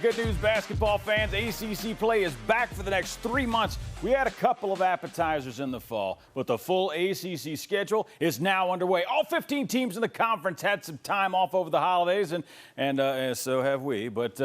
Good news, basketball fans. ACC play is back for the next 3 months. We had a couple of appetizers in the fall, but the full ACC schedule is now underway. All 15 teams in the conference had some time off over the holidays, and so have we. But,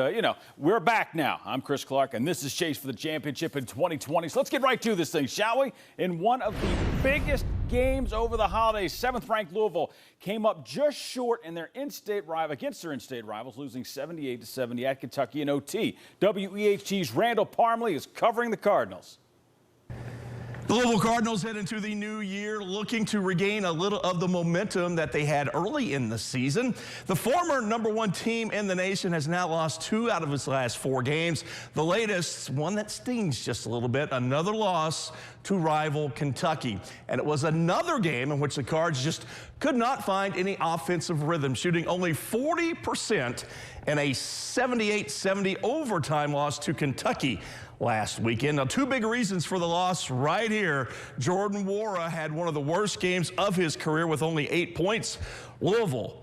we're back now. I'm Chris Clark, and this is Chase for the Championship in 2020. So let's get right to this thing, shall we? In one of the biggest games over the holidays, 7th-ranked Louisville came up just short in their in-state rival against their in-state rivals, losing 78-70 at Kentucky in OT. WEHT's Randall Parmley is covering the Cardinals. The Louisville Cardinals head into the new year looking to regain a little of the momentum that they had early in the season. The former #1 team in the nation has now lost 2 out of its last 4 games. The latest, one that stings just a little bit, another loss to rival Kentucky. And it was another game in which the Cards just could not find any offensive rhythm, shooting only 40% in a 78-70 overtime loss to Kentucky last weekend. Now, 2 big reasons for the loss right here. Jordan Nwora had one of the worst games of his career with only 8 points. Louisville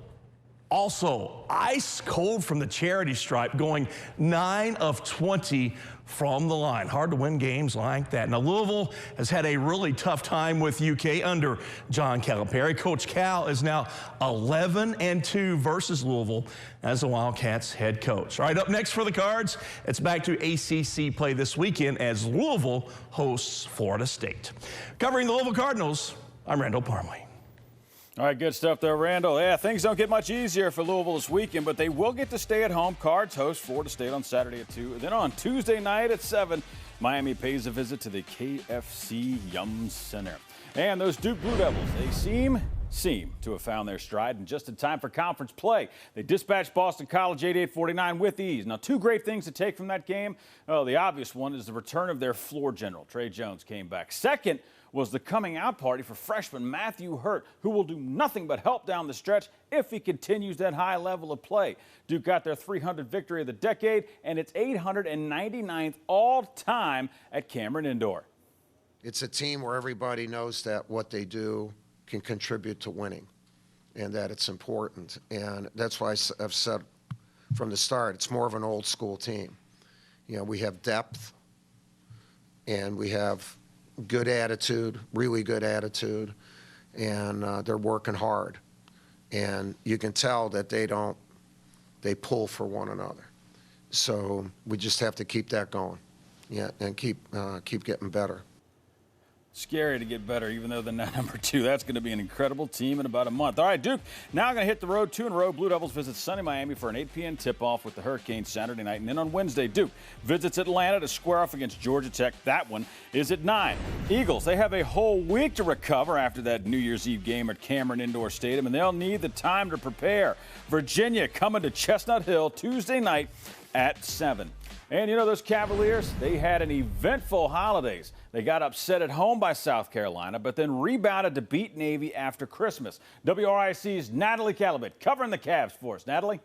also ice cold from the charity stripe, going 9 of 20 from the line. Hard to win games like that. Now, Louisville has had a really tough time with UK under John Calipari. Coach Cal is now 11-2 versus Louisville as the Wildcats head coach. All right, up next for the Cards, it's back to ACC play this weekend as Louisville hosts Florida State. Covering the Louisville Cardinals, I'm Randall Parmley. All right, good stuff there, Randall. Yeah, things don't get much easier for Louisville this weekend, but they will get to stay at home. Cards host Florida State on Saturday at 2. Then on Tuesday night at 7, Miami pays a visit to the KFC Yum Center. And those Duke Blue Devils, they seem to have found their stride and just in time for conference play. They dispatched Boston College 88-49 with ease. Now, 2 great things to take from that game. Well, the obvious one is the return of their floor general. Trey Jones came back. Second was the coming out party for freshman Matthew Hurt, who will do nothing but help down the stretch if he continues that high level of play. Duke got their 300th victory of the decade and its 899th all-time at Cameron Indoor. It's a team where everybody knows that what they do can contribute to winning and that it's important. And that's why I've said from the start, it's more of an old school team. We have depth and we have good attitude, really good attitude, and they're working hard. And you can tell that they pull for one another. So we just have to keep that going, and keep getting better. Scary to get better, even though they're not #2. That's going to be an incredible team in about a month. All right, Duke now going to hit the road 2 in a row. Blue Devils visit sunny Miami for an 8 p.m. tip-off with the Hurricanes Saturday night. And then on Wednesday, Duke visits Atlanta to square off against Georgia Tech. That one is at 9. Eagles, they have a whole week to recover after that New Year's Eve game at Cameron Indoor Stadium, and they'll need the time to prepare. Virginia coming to Chestnut Hill Tuesday night at 7. And those Cavaliers, they had an eventful holidays. They got upset at home by South Carolina, but then rebounded to beat Navy after Christmas. WRIC's Natalie Calabit covering the Cavs for us. Natalie?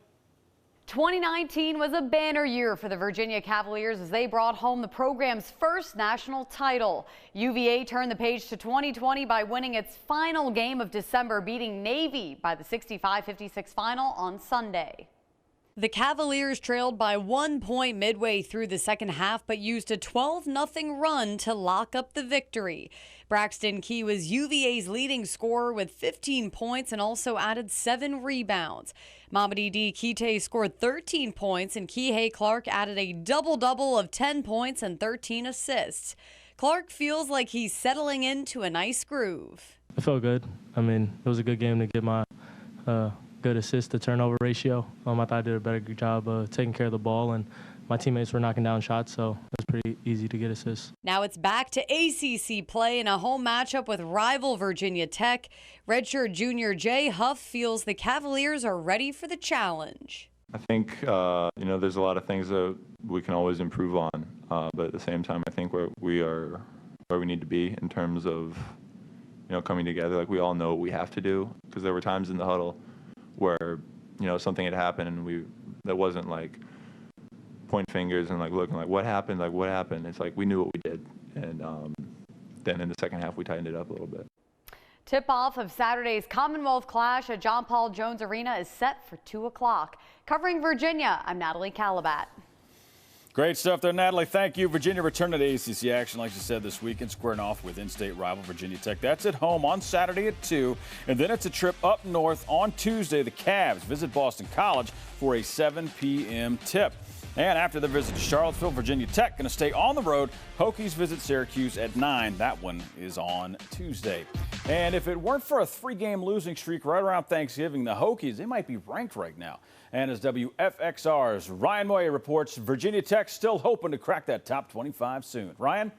2019 was a banner year for the Virginia Cavaliers as they brought home the program's first national title. UVA turned the page to 2020 by winning its final game of December, beating Navy by the 65-56 final on Sunday. The Cavaliers trailed by 1 point midway through the second half, but used a 12-0 run to lock up the victory. Braxton Key was UVA's leading scorer with 15 points and also added 7 rebounds. Mamadi Diakite scored 13 points, and Kihei Clark added a double-double of 10 points and 13 assists. Clark feels like he's settling into a nice groove. It felt good. It was a good game to get my good assist to turnover ratio. I thought I did a better job of taking care of the ball, and my teammates were knocking down shots, so it was pretty easy to get assists. Now it's back to ACC play in a home matchup with rival Virginia Tech. Redshirt junior Jay Huff feels the Cavaliers are ready for the challenge. I think, there's a lot of things that we can always improve on, but at the same time, I think we are where we need to be in terms of, coming together. Like, we all know what we have to do, because there were times in the huddle where, something had happened and that wasn't like point fingers and like looking like what happened. It's like we knew what we did. And then in the second half, we tightened it up a little bit. Tip-off of Saturday's Commonwealth Clash at John Paul Jones Arena is set for 2 o'clock. Covering Virginia, I'm Natalie Calabat. Great stuff there, Natalie. Thank you. Virginia returning to ACC action, like you said, this weekend, squaring off with in-state rival Virginia Tech. That's at home on Saturday at 2, and then it's a trip up north on Tuesday. The Cavs visit Boston College for a 7 p.m. tip. And after the visit to Charlottesville, Virginia Tech going to stay on the road. Hokies visit Syracuse at 9. That one is on Tuesday. And if it weren't for a 3-game losing streak right around Thanksgiving, the Hokies, they might be ranked right now. And as WFXR's Ryan Moyer reports, Virginia Tech still hoping to crack that top 25 soon. Ryan?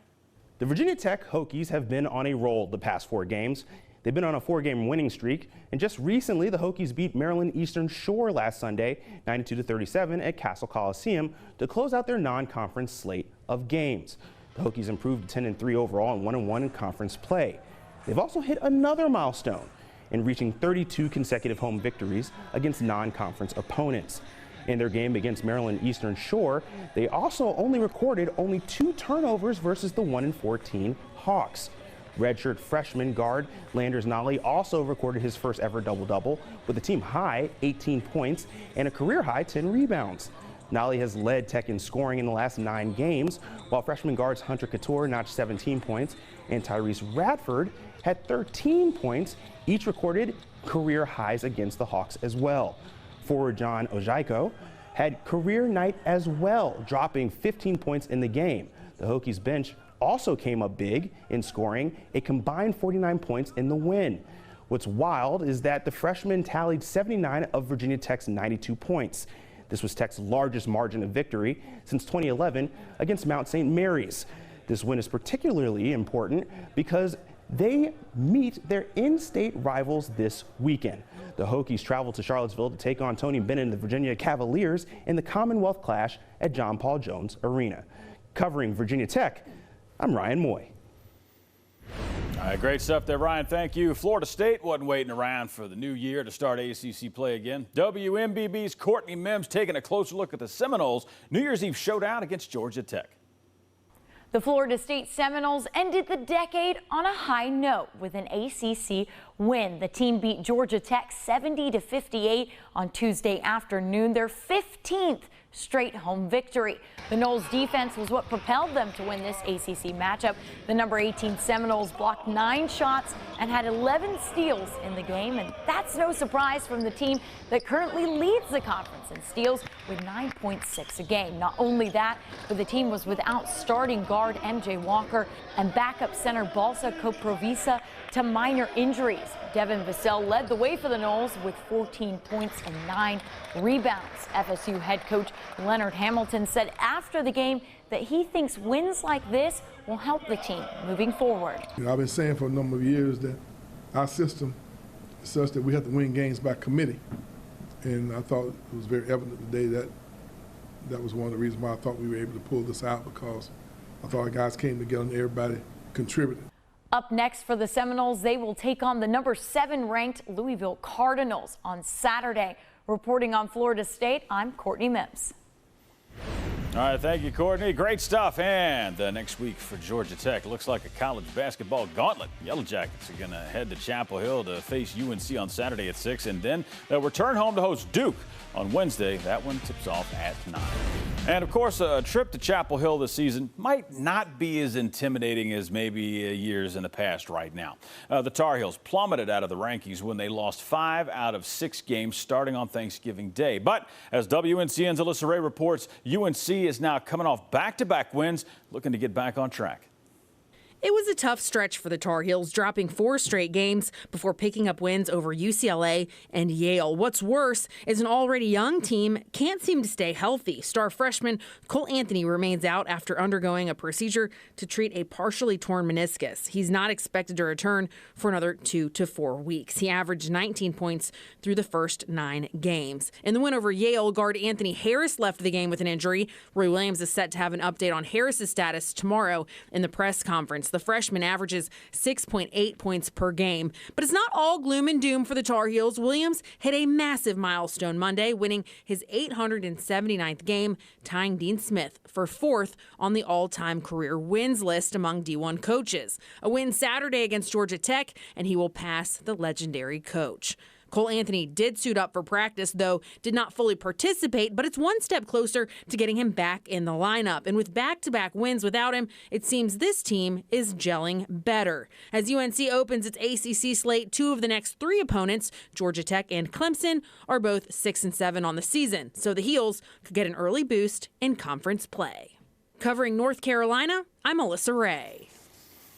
The Virginia Tech Hokies have been on a roll the past 4 games. They've been on a 4-game winning streak, and just recently the Hokies beat Maryland Eastern Shore last Sunday, 92-37 at Castle Coliseum to close out their non-conference slate of games. The Hokies improved to 10-3 overall and 1-1 in conference play. They've also hit another milestone in reaching 32 consecutive home victories against non-conference opponents. In their game against Maryland Eastern Shore, they also only recorded 2 turnovers versus the 1-14 Hawks. Redshirt freshman guard Landers Nolley also recorded his first ever double-double with a team high 18 points and a career high 10 rebounds. Nolley has led Tech in scoring in the last 9 games, while freshman guards Hunter Couture notched 17 points and Tyrese Radford had 13 points, each recorded career highs against the Hawks as well. Forward John Ojaiko had career night as well, dropping 15 points in the game. The Hokies bench also came up big in scoring, a combined 49 points in the win. What's wild is that the freshman tallied 79 of Virginia Tech's 92 points. This was Tech's largest margin of victory since 2011 against Mount St. Mary's. This win is particularly important because they meet their in-state rivals this weekend. The Hokies travel to Charlottesville to take on Tony Bennett and the Virginia Cavaliers in the Commonwealth Clash at John Paul Jones Arena. Covering Virginia Tech, I'm Ryan Moy. All right, great stuff there, Ryan. Thank you. Florida State wasn't waiting around for the new year to start ACC play again. WMBB's Courtney Mims taking a closer look at the Seminoles' New Year's Eve showdown against Georgia Tech. The Florida State Seminoles ended the decade on a high note with an ACC win. The team beat Georgia Tech 70-58 on Tuesday afternoon, their 15th straight home victory. The Noles defense was what propelled them to win this ACC matchup. The number 18 Seminoles blocked 9 shots and had 11 steals in the game, and that's no surprise from the team that currently leads the conference in steals with 9.6 a game. Not only that, but the team was without starting guard MJ Walker and backup center Balsa Koprovisa to minor injuries. Devin Vassell led the way for the Noles with 14 points and 9 rebounds. FSU head coach Leonard Hamilton said after the game that he thinks wins like this will help the team moving forward. I've been saying for a number of years that our system is such that we have to win games by committee. And I thought it was very evident today that that was one of the reasons why I thought we were able to pull this out, because I thought our guys came together and everybody contributed. Up next for the Seminoles, they will take on the number 7 ranked Louisville Cardinals on Saturday. Reporting on Florida State, I'm Courtney Mims. All right, thank you, Courtney. Great stuff. And next week for Georgia Tech, looks like a college basketball gauntlet. Yellow Jackets are going to head to Chapel Hill to face UNC on Saturday at 6, and then they'll return home to host Duke on Wednesday. That one tips off at 9. And, of course, a trip to Chapel Hill this season might not be as intimidating as maybe years in the past right now. The Tar Heels plummeted out of the rankings when they lost 5 out of 6 games starting on Thanksgiving Day. But as WNCN's Alyssa Ray reports, UNC is now coming off back-to-back wins, looking to get back on track. It was a tough stretch for the Tar Heels, dropping 4 straight games before picking up wins over UCLA and Yale. What's worse is an already young team can't seem to stay healthy. Star freshman Cole Anthony remains out after undergoing a procedure to treat a partially torn meniscus. He's not expected to return for another 2 to 4 weeks. He averaged 19 points through the first 9 games. In the win over Yale, guard Anthony Harris left the game with an injury. Roy Williams is set to have an update on Harris's status tomorrow in the press conference. The freshman averages 6.8 points per game. But it's not all gloom and doom for the Tar Heels. Williams hit a massive milestone Monday, winning his 879th game, tying Dean Smith for 4th on the all-time career wins list among D1 coaches. A win Saturday against Georgia Tech, and he will pass the legendary coach. Cole Anthony did suit up for practice, though did not fully participate, but it's one step closer to getting him back in the lineup. And with back-to-back wins without him, it seems this team is gelling better. As UNC opens its ACC slate, 2 of the next 3 opponents, Georgia Tech and Clemson, are both 6-7 on the season, so the Heels could get an early boost in conference play. Covering North Carolina, I'm Alyssa Ray.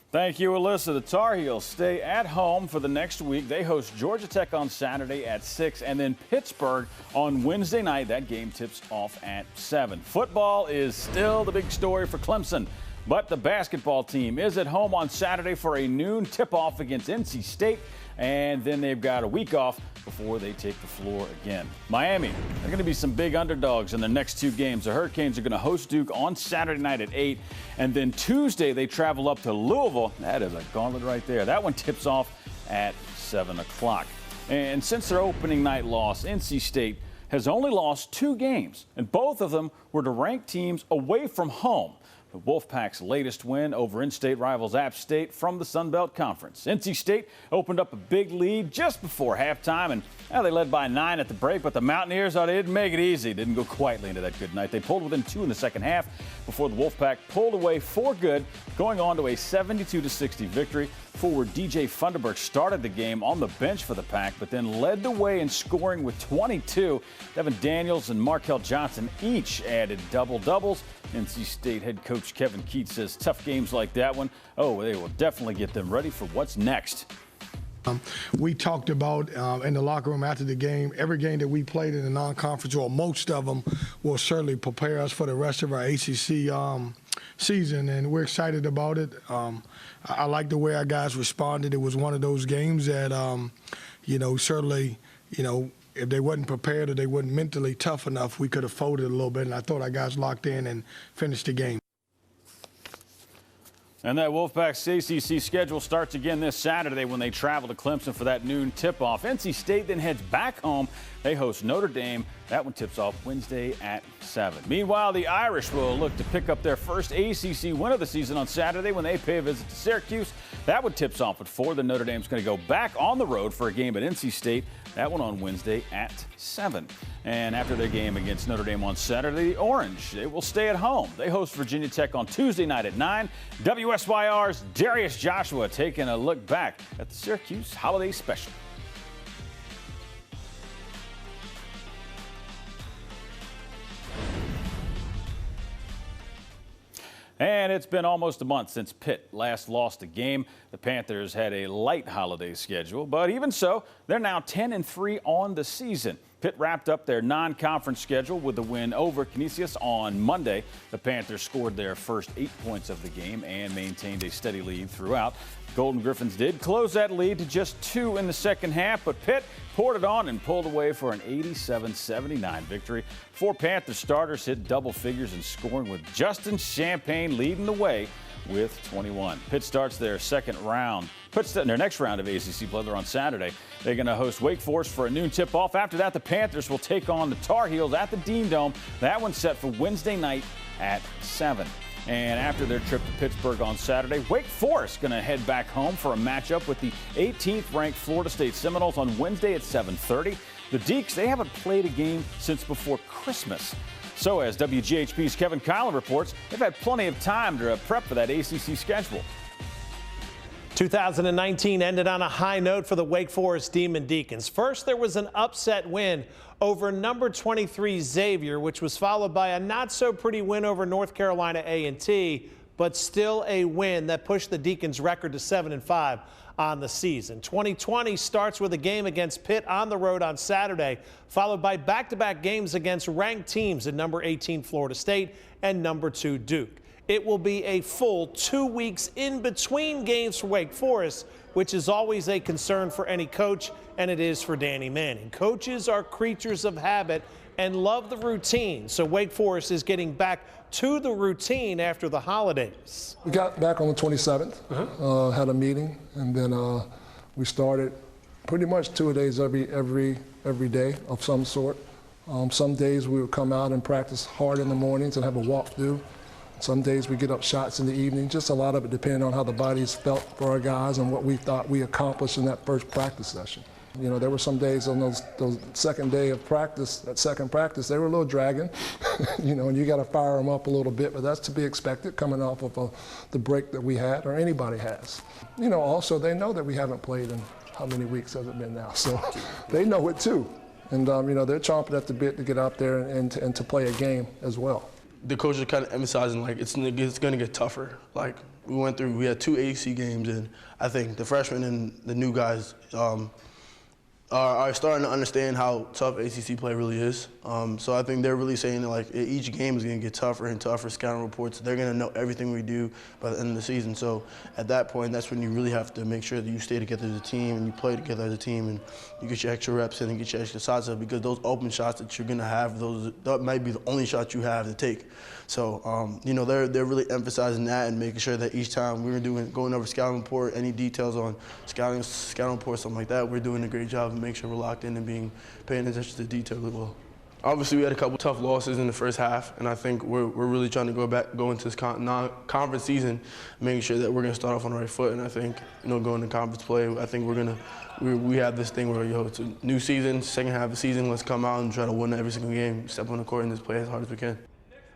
Thank you, Alyssa. The Tar Heels stay at home for the next week. They host Georgia Tech on Saturday at 6 and then Pittsburgh on Wednesday night. That game tips off at 7. Football is still the big story for Clemson, but the basketball team is at home on Saturday for a noon tip-off against NC State, and then they've got a week off before they take the floor again. Miami, they're going to be some big underdogs in their next 2 games. The Hurricanes are going to host Duke on Saturday night at 8, and then Tuesday they travel up to Louisville. That is a gauntlet right there. That one tips off at 7 o'clock. And since their opening night loss, NC State has only lost 2 games, and both of them were to ranked teams away from home. The Wolfpack's latest win over in-state rivals App State from the Sun Belt Conference. NC State opened up a big lead just before halftime, and they led by 9 at the break, but the Mountaineers, they didn't make it easy. Didn't go quietly into that good night. They pulled within 2 in the second half before the Wolfpack pulled away for good, going on to a 72-60 victory. Forward DJ Funderburk started the game on the bench for the Pack, but then led the way in scoring with 22. Devin Daniels and Markel Johnson each added double-doubles. NC State head coach Kevin Keats says tough games like that one, they will definitely get them ready for what's next. We talked about in the locker room after the game, every game that we played in the non-conference, or most of them, will certainly prepare us for the rest of our ACC season, and we're excited about it. I like the way our guys responded. It was one of those games that, certainly, if they wasn't prepared or they wasn't mentally tough enough, we could have folded a little bit, and I thought our guys locked in and finished the game. And that Wolfpack's ACC schedule starts again this Saturday when they travel to Clemson for that noon tip-off. NC State then heads back home. They host Notre Dame. That one tips off Wednesday at 7. Meanwhile, the Irish will look to pick up their first ACC win of the season on Saturday when they pay a visit to Syracuse. That one tips off at 4. Then Notre Dame's going to go back on the road for a game at NC State. That one on Wednesday at 7. And after their game against Notre Dame on Saturday, the Orange, they will stay at home. They host Virginia Tech on Tuesday night at 9. WSYR's Darius Joshua taking a look back at the Syracuse Holiday Special. And it's been almost a month since Pitt last lost a game. The Panthers had a light holiday schedule, but even so, they're now 10-3 on the season. Pitt wrapped up their non-conference schedule with a win over Canisius on Monday. The Panthers scored their first 8 points of the game and maintained a steady lead throughout. Golden Griffins did close that lead to just 2 in the second half, but Pitt poured it on and pulled away for an 87-79 victory. 4 Panther starters hit double figures in scoring, with Justin Champagne leading the way with 21. Pitt starts their next round of ACC play on Saturday. They're going to host Wake Forest for a noon tip-off. After that, the Panthers will take on the Tar Heels at the Dean Dome. That one's set for Wednesday night at 7. And after their trip to Pittsburgh on Saturday, Wake Forest going to head back home for a matchup with the 18th-ranked Florida State Seminoles on Wednesday at 7:30. The Deacs, they haven't played a game since before Christmas. So as WGHP's Kevin Collin reports, they've had plenty of time to prep for that ACC schedule. 2019 ended on a high note for the Wake Forest Demon Deacons. First, there was an upset win over number 23 Xavier, which was followed by a not-so-pretty win over North Carolina A&T, but still a win that pushed the Deacons' record to 7-5 on the season. 2020 starts with a game against Pitt on the road on Saturday, followed by back-to-back games against ranked teams at number 18 Florida State and number 2 Duke. It will be a full 2 weeks in between games for Wake Forest, which is always a concern for any coach, and it is for Danny Manning. Coaches are creatures of habit and love the routine, so Wake Forest is getting back to the routine after the holidays. We got back on the 27th, had a meeting, and then we started pretty much 2 days every day of some sort. Some days we would come out and practice hard in the mornings and have a walkthrough. Some days we get up shots in the evening, just a lot of it depending on how the bodies felt for our guys and what we thought we accomplished in that first practice session. You know, there were some days on those second day of practice, that second practice, they were a little dragging, you know, and you got to fire them up a little bit, but that's to be expected coming off of the break that we had, or anybody has. You know, also they know that we haven't played in how many weeks has it been now, so they know it too. And, you know, they're chomping at the bit to get out there and to play a game as well. The coach is kind of emphasizing, like, it's going to get tougher. Like, we had 2 AAC games, and I think the freshmen and the new guys are starting to understand how tough ACC play really is. So I think they're really saying that, like, each game is going to get tougher and tougher. Scouting reports, they're going to know everything we do by the end of the season. So at that point, that's when you really have to make sure that you stay together as a team and you play together as a team and you get your extra reps in and get your extra shots up, because those open shots that you're going to have, that might be the only shot you have to take. So, you know, they're really emphasizing that and making sure that each time we're going over scouting report, any details on scouting report, something like that, we're doing a great job of making sure we're locked in and paying attention to detail as well. Obviously, we had a couple tough losses in the first half, and I think we're really trying to go into this non-conference season, making sure that we're going to start off on the right foot. And I think, you know, going to conference play, I think we have this thing where, it's a new season, second half of the season, let's come out and try to win every single game, step on the court and just play as hard as we can.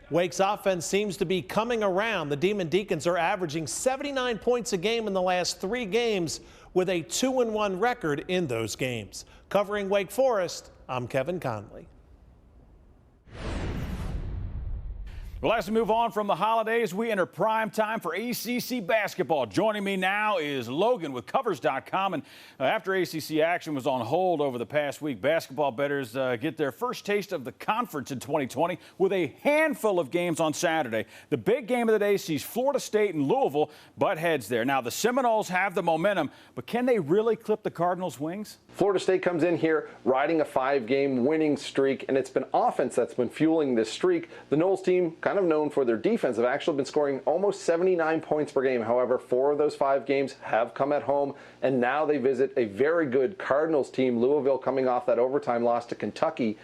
Wake's offense seems to be coming around. The Demon Deacons are averaging 79 points a game in the last 3 games with a 2-1 record in those games. Covering Wake Forest, I'm Kevin Conley. Well, as we move on from the holidays, we enter prime time for ACC basketball. Joining me now is Logan with Covers.com. And after ACC action was on hold over the past week, basketball bettors get their first taste of the conference in 2020 with a handful of games on Saturday. The big game of the day sees Florida State and Louisville butt heads there. Now, the Seminoles have the momentum, but can they really clip the Cardinals' wings? Florida State comes in here riding a 5-game winning streak, and it's been offense that's been fueling this streak. The Noles team, kind of known for their defense, have actually been scoring almost 79 points per game. However, 4 of those 5 games have come at home, and now they visit a very good Cardinals team. Louisville, coming off that overtime loss to Kentucky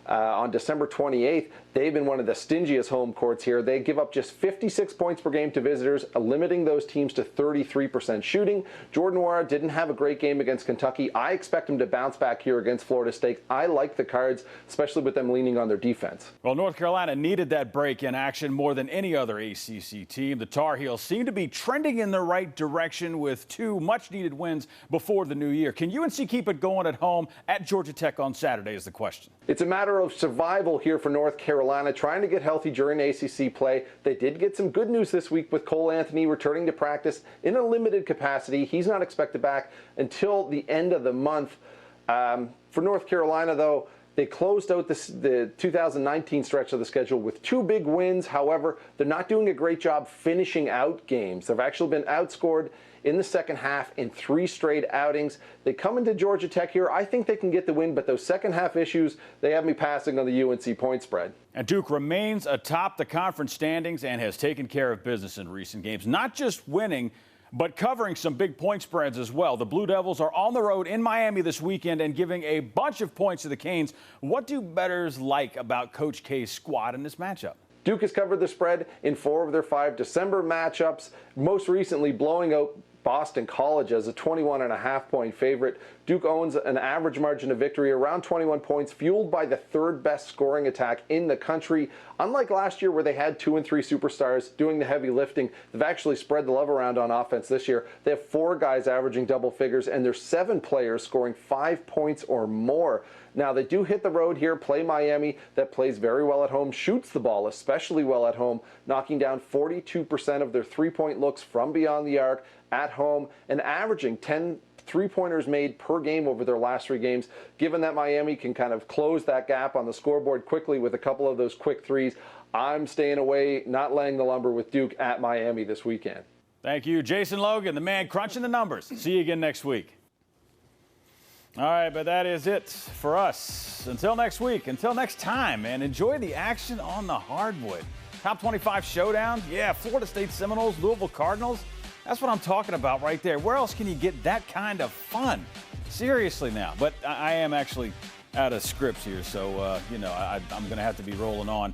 on December 28th. They've been one of the stingiest home courts here. They give up just 56 points per game to visitors, limiting those teams to 33% shooting. Jordan Nwora didn't have a great game against Kentucky. I expect him to bounce back here against Florida State. I like the Cards, especially with them leaning on their defense. Well, North Carolina needed that break in action more than any other ACC team. The Tar Heels seem to be trending in the right direction with 2 much-needed wins before the new year. Can UNC keep it going at home at Georgia Tech on Saturday is the question. It's a matter of survival here for North Carolina, trying to get healthy during ACC play. They did get some good news this week with Cole Anthony returning to practice in a limited capacity. He's not expected back until the end of the month. For North Carolina, though, they closed out the 2019 stretch of the schedule with 2 big wins. However, they're not doing a great job finishing out games. They've actually been outscored in the second half in 3 straight outings. They come into Georgia Tech here. I think they can get the win, but those second half issues, they have me passing on the UNC point spread. And Duke remains atop the conference standings and has taken care of business in recent games, not just winning, but covering some big point spreads as well. The Blue Devils are on the road in Miami this weekend and giving a bunch of points to the Canes. What do bettors like about Coach K's squad in this matchup? Duke has covered the spread in 4 of their 5 December matchups, most recently blowing out Boston College as a 21.5-point favorite. Duke owns an average margin of victory around 21 points, fueled by the 3rd best scoring attack in the country. Unlike last year where they had 2 and 3 superstars doing the heavy lifting, they've actually spread the love around on offense this year. They have 4 guys averaging double figures, and there's 7 players scoring 5 points or more. Now, they do hit the road here, play Miami, that plays very well at home, shoots the ball especially well at home, knocking down 42% of their 3-point looks from beyond the arc at home, and averaging 10 3-pointers made per game over their last 3 games. Given that Miami can kind of close that gap on the scoreboard quickly with a couple of those quick threes, I'm staying away, not laying the lumber with Duke at Miami this weekend. Thank you, Jason Logan, the man crunching the numbers. See you again next week. All right, but that is it for us. Until next week, until next time, and enjoy the action on the hardwood. Top 25 showdown. Yeah, Florida State Seminoles, Louisville Cardinals. That's what I'm talking about right there. Where else can you get that kind of fun? Seriously now. But I am actually out of scripts here, so, I'm going to have to be rolling on.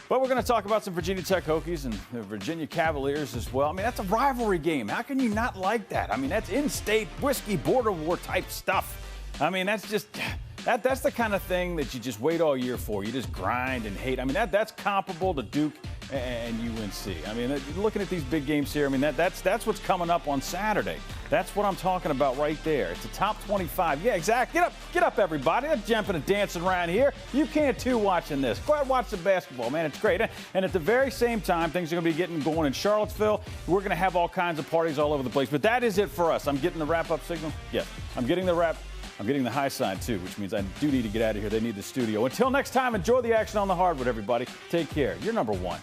But we're going to talk about some Virginia Tech Hokies and the Virginia Cavaliers as well. I mean, that's a rivalry game. How can you not like that? I mean, that's in-state whiskey border war type stuff. I mean, that's just that's the kind of thing that you just wait all year for. You just grind and hate. I mean, that's comparable to Duke and UNC. I mean, looking at these big games here, I mean, that's what's coming up on Saturday. That's what I'm talking about right there. It's a top 25. Yeah, exactly. Get up, everybody. They're jumping and dancing around here. You can too watching this. Go ahead and watch the basketball, man. It's great. And at the very same time, things are going to be getting going in Charlottesville. We're going to have all kinds of parties all over the place. But that is it for us. I'm getting the wrap-up signal. Yes, I'm getting the wrap. I'm getting the high sign, too, which means I do need to get out of here. They need the studio. Until next time, enjoy the action on the hardwood, everybody. Take care. You're number one.